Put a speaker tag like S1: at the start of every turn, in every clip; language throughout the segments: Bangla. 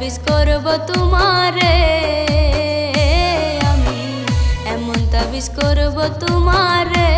S1: তাবিজ করব তোমারে, আমি এমন তাবিজ করব তোমারে।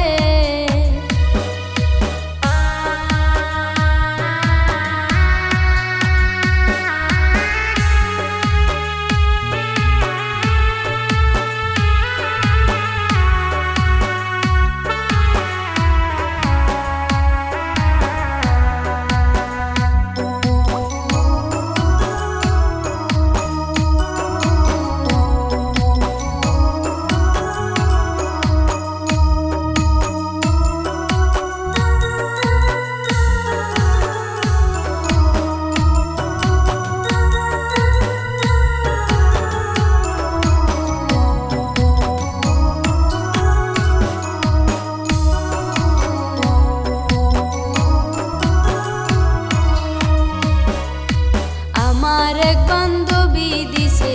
S1: আমার এক বান্ধবী দিছে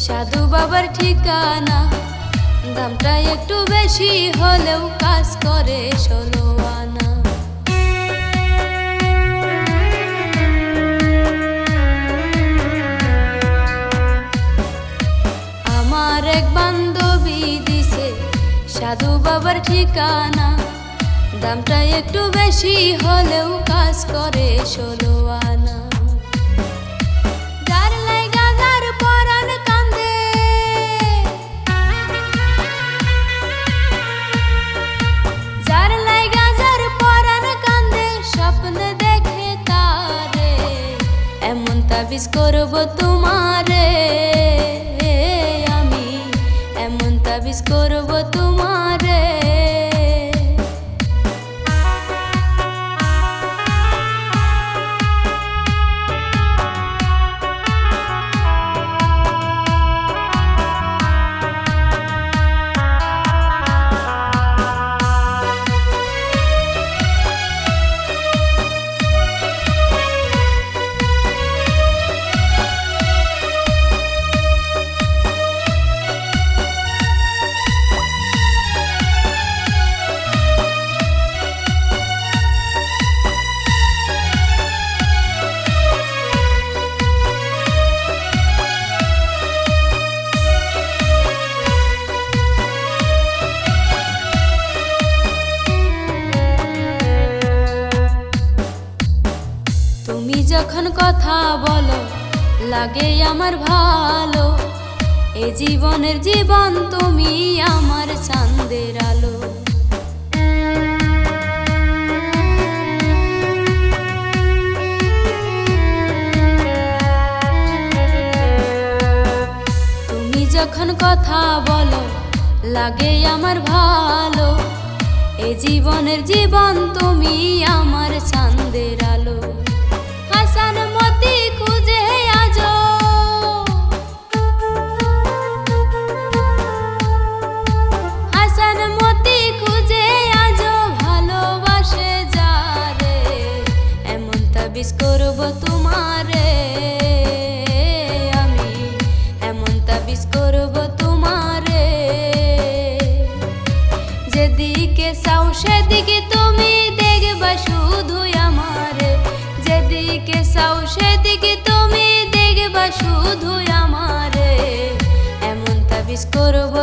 S1: সাধু বাবার ঠিকানা, দামটা একটু বেশি হলেও কাজ করে 16 আনা। আমার এক বান্ধবী দিছে সাধু বাবার ঠিকানা, দামটা একটু বেশি হলেও কাজ করে 16 আনা। তাবিজ করব তোমারে, আমি এমন তাবিজ করব তোমারে। তুমি যখন কথা বলো লাগে আমার ভালো, এই জীবনের জীবন তুমি আমার চাঁদের আলো। তুমি যখন কথা বলো লাগে আমার ভালো, এই জীবনের জীবন তুমি আমার চাঁদের আলো। হাসান মতি খুঁজে আজো, হাসান মতি খুঁজে আজো, ভালোবাসে যারে এমন তাবিজ করব তোমারে, আমি এমন তাবিজ করব তোমারে। যেদিকে চাও সেদিকে তুমি দেখবা শুধু আমারে, যেদিকে চাও সেদিকে তুমি দেখবা শুধু আমারে, এমন তাবিজ করব।